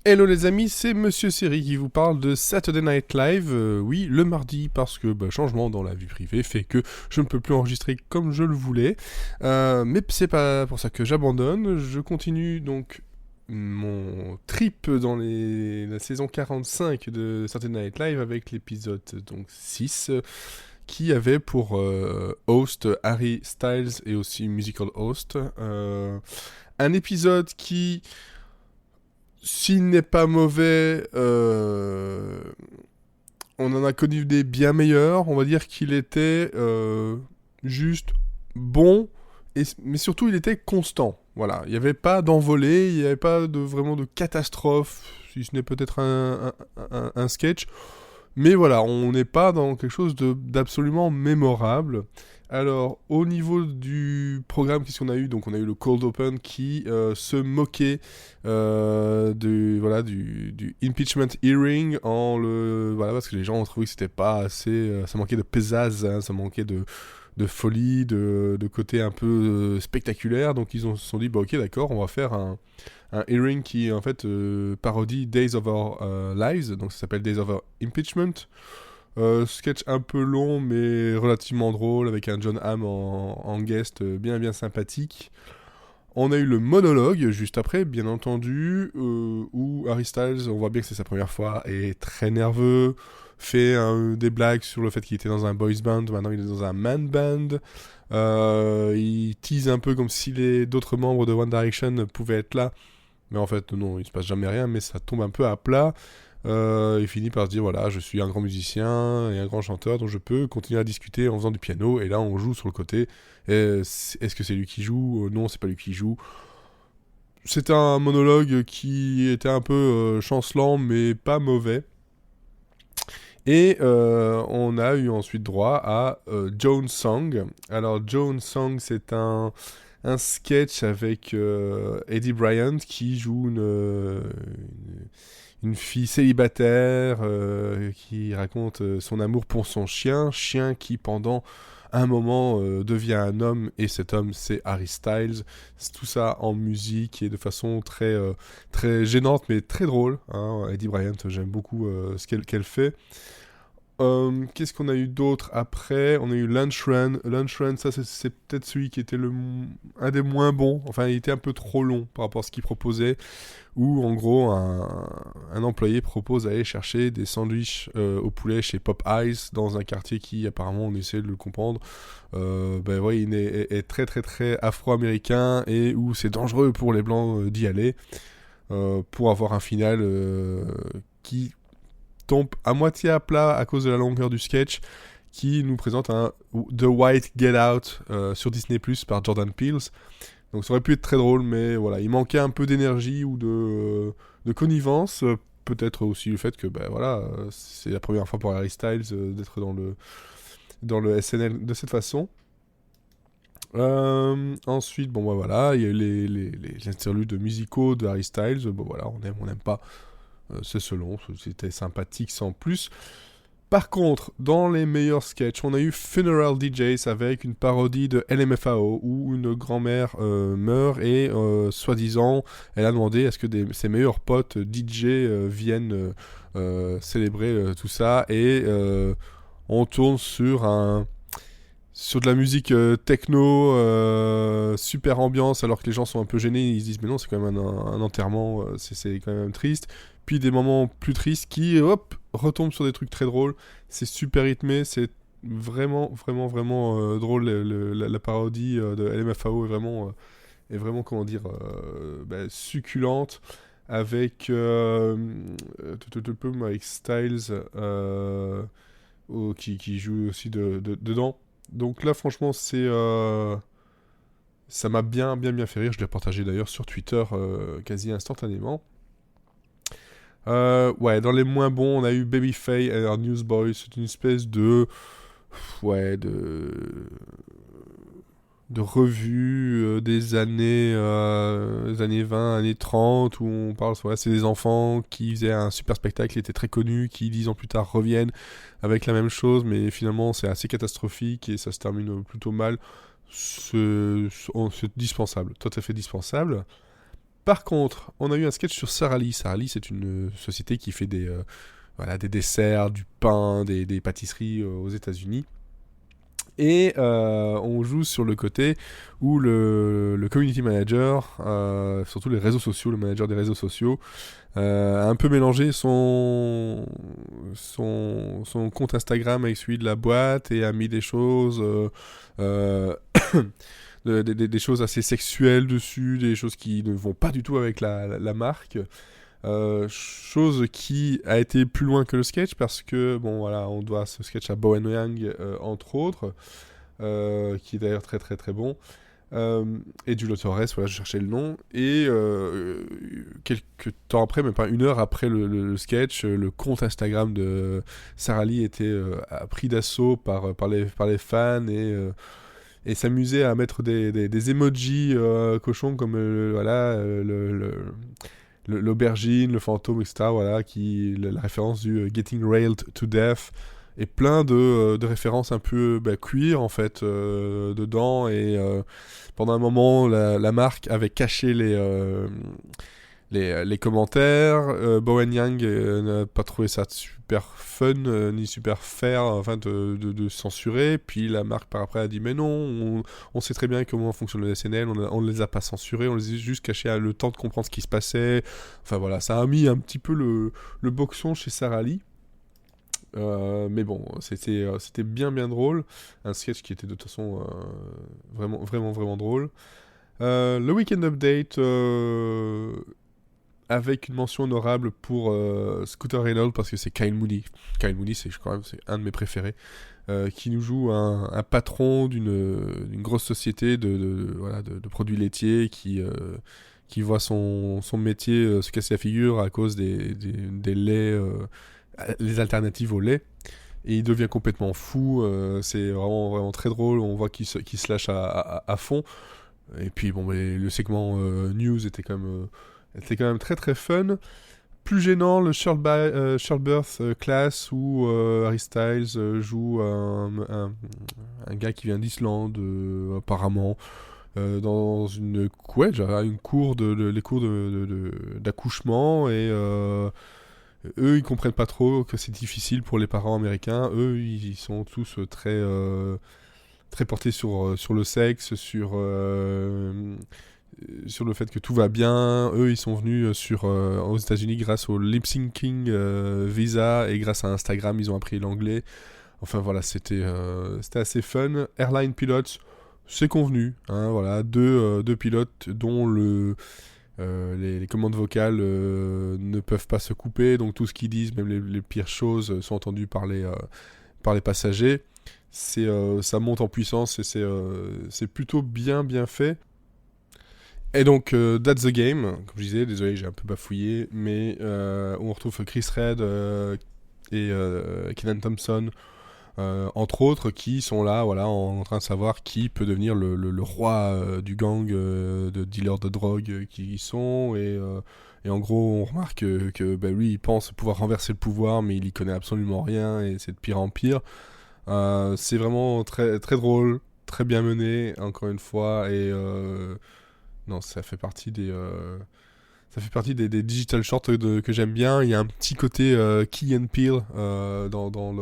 Hello les amis, c'est Monsieur Seri qui vous parle de Saturday Night Live, oui, le mardi, parce que changement dans la vie privée fait que je ne peux plus enregistrer comme je le voulais. Mais c'est pas pour ça que j'abandonne, je continue donc mon trip dans la saison 45 de Saturday Night Live avec l'épisode donc 6, qui avait pour host Harry Styles et aussi musical host. Un épisode qui, s'il n'est pas mauvais, on en a connu des bien meilleurs. On va dire qu'il était juste bon, mais surtout il était constant. Voilà, il n'y avait pas d'envolée, il n'y avait pas vraiment de catastrophe, si ce n'est peut-être un sketch. Mais voilà, on n'est pas dans quelque chose d'absolument mémorable. Alors, au niveau du programme, qu'est-ce qu'on a eu? Donc, on a eu le Cold Open qui se moquait du impeachment hearing voilà, parce que les gens ont trouvé que c'était pas assez, ça manquait de pizzazz, hein, ça manquait de folie, de côté un peu spectaculaire. Donc, ils se sont dit, ok, d'accord, on va faire un hearing qui en fait parodie Days of Our Lives, donc ça s'appelle Days of Our Impeachment. Sketch un peu long mais relativement drôle avec un John Hamm en guest bien sympathique. On a eu le monologue juste après, bien entendu, où Harry Styles, on voit bien que c'est sa première fois, est très nerveux, fait des blagues sur le fait qu'il était dans un boys band, maintenant il est dans un man band. Il tease un peu comme si d'autres membres de One Direction pouvaient être là, mais en fait non, il se passe jamais rien, mais ça tombe un peu à plat. Il finit par se dire voilà, je suis un grand musicien et un grand chanteur, donc je peux continuer à discuter en faisant du piano. Et là, on joue sur le côté. Est-ce que c'est lui qui joue? Non, c'est pas lui qui joue. C'est un monologue qui était un peu chancelant, mais pas mauvais. Et on a eu ensuite droit à Joan Song. Alors, Joan Song, c'est un sketch avec Eddie Bryant qui joue une fille célibataire qui raconte son amour pour son chien qui pendant un moment devient un homme, et cet homme c'est Harry Styles. C'est tout ça en musique et de façon très gênante mais très drôle, hein. Eddie Bryant, j'aime beaucoup ce qu'elle fait. Qu'est-ce qu'on a eu d'autre après? On a eu Lunch Run. Lunch Run, ça c'est peut-être celui qui était un des moins bons. Enfin, il était un peu trop long par rapport à ce qu'il proposait. Où en gros, un employé propose d'aller chercher des sandwichs au poulet chez Popeyes dans un quartier qui, apparemment, on essaie de le comprendre, il est très très très afro-américain et où c'est dangereux pour les blancs d'y aller pour avoir un final qui tombe à moitié à plat à cause de la longueur du sketch, qui nous présente un The White Get Out sur Disney Plus par Jordan Peele. Donc ça aurait pu être très drôle, mais voilà, il manquait un peu d'énergie ou de connivence. Peut-être aussi le fait que c'est la première fois pour Harry Styles d'être dans le SNL de cette façon. Ensuite, il y a eu les interludes musicaux de Harry Styles. Voilà, on n'aime pas. C'est selon, c'était sympathique sans plus. Par contre, dans les meilleurs sketchs, on a eu Funeral DJs avec une parodie de LMFAO où une grand-mère meurt et soi-disant, elle a demandé est-ce que ses meilleurs potes DJ viennent célébrer tout ça, et on tourne sur de la musique techno, super ambiance, alors que les gens sont un peu gênés, ils se disent mais non, c'est quand même un enterrement, c'est quand même triste. Puis des moments plus tristes qui, hop, retombent sur des trucs très drôles. C'est super rythmé, c'est vraiment drôle. La parodie de LMFAO est vraiment comment dire, succulente, avec avec Styles qui joue aussi dedans. Donc là, franchement, ça m'a bien fait rire. Je l'ai partagé d'ailleurs sur Twitter quasi instantanément. Ouais, dans les moins bons, on a eu Babyface et un Newsboy. C'est une espèce ouais, de revue des années 20, années 30, où on parle, voilà, c'est des enfants qui faisaient un super spectacle, qui était très connu, qui 10 ans plus tard reviennent avec la même chose, mais finalement c'est assez catastrophique et ça se termine plutôt mal. C'est dispensable, tout à fait dispensable. Par contre, on a eu un sketch sur Sara Lee. Sara Lee, c'est une société qui fait des desserts, du pain, des pâtisseries aux États-Unis. Et on joue sur le côté où le community manager, surtout les réseaux sociaux, le manager des réseaux sociaux, a un peu mélangé son compte Instagram avec celui de la boîte et a mis des choses, des choses assez sexuelles dessus, des choses qui ne vont pas du tout avec la marque. Chose qui a été plus loin que le sketch parce que bon voilà, on doit ce sketch à Bowen Yang entre autres, qui est d'ailleurs très très très bon, et du Torres, voilà, je cherchais le nom, et quelques temps après, même pas une heure après le sketch, le compte Instagram de Sara Lee était pris d'assaut par les fans et s'amusait à mettre des emojis cochons comme l'aubergine, le fantôme, etc. Voilà, la référence du Getting Railed to Death, et plein de références un peu queer en fait dedans. Et pendant un moment, la marque avait caché les commentaires. Bowen Yang n'a pas trouvé ça super fun ni super fair, enfin de censurer. Puis la marque par après a dit mais non, on sait très bien comment fonctionne le SNL, on ne les a pas censurés, on les a juste cachés le temps de comprendre ce qui se passait. Enfin voilà, ça a mis un petit peu le boxon chez Sara Lee. Mais bon, c'était bien drôle. Un sketch qui était de toute façon vraiment drôle. Le Weekend Update, avec une mention honorable pour Scooter Reynolds, parce que c'est Kyle Mooney. Kyle Mooney, c'est un de mes préférés, qui nous joue un patron d'une grosse société de produits laitiers qui voit son métier se casser la figure à cause des laits, les alternatives au lait. Et il devient complètement fou. C'est vraiment très drôle. On voit qu'il se lâche à fond. Et puis bon, mais le segment news était quand même très très fun. Plus gênant, le Childbirth Class, où Harry Styles joue un gars qui vient d'Islande, apparemment, dans une cour les cours d'accouchement, et eux ils comprennent pas trop que c'est difficile pour les parents américains. Eux ils sont tous très portés sur le sexe, sur le fait que tout va bien. Eux, ils sont venus aux États-Unis grâce au lip syncing visa, et grâce à Instagram, ils ont appris l'anglais. Enfin voilà, c'était assez fun. Airline Pilots, c'est convenu, hein, voilà, deux pilotes dont les commandes vocales ne peuvent pas se couper, donc tout ce qu'ils disent, même les pires choses, sont entendues par les passagers. Ça monte en puissance et c'est plutôt bien fait. Et donc, That's the Game, comme je disais, désolé, j'ai un peu bafouillé, mais où on retrouve Chris Redd et Kenan Thompson, entre autres, qui sont là, voilà, en train de savoir qui peut devenir le roi du gang de dealers de drogue qui y sont, et en gros, on remarque que lui, il pense pouvoir renverser le pouvoir, mais il y connaît absolument rien, et c'est de pire en pire. C'est vraiment très, très drôle, très bien mené, encore une fois, et non, ça fait partie des digital shorts que j'aime bien. Il y a un petit côté Key and Peele dans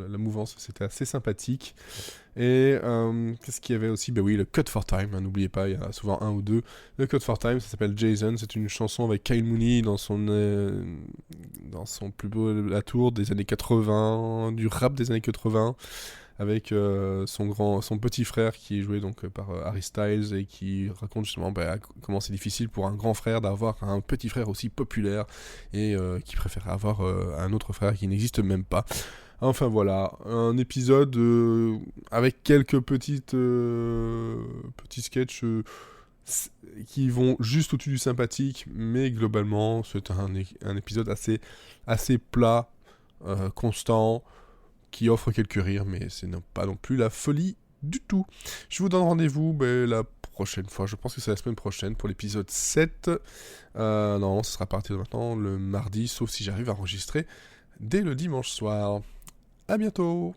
la mouvance, c'était assez sympathique. Et qu'est-ce qu'il y avait aussi ? Ben oui, le Cut for Time, hein, n'oubliez pas, il y en a souvent un ou deux. Le Cut for Time, ça s'appelle Jason, c'est une chanson avec Kyle Mooney dans son plus beau la tour des années 80, du rap des années 80, avec son petit frère qui est joué donc par Harry Styles, et qui raconte justement comment c'est difficile pour un grand frère d'avoir un petit frère aussi populaire, et qui préfère avoir un autre frère qui n'existe même pas. Enfin voilà, un épisode avec quelques petits sketchs qui vont juste au-dessus du sympathique, mais globalement c'est un épisode assez plat, constant, qui offre quelques rires, mais c'est pas non plus la folie du tout. Je vous donne rendez-vous la prochaine fois, je pense que c'est la semaine prochaine, pour l'épisode 7. Non, ce sera à partir de maintenant, le mardi, sauf si j'arrive à enregistrer dès le dimanche soir. À bientôt!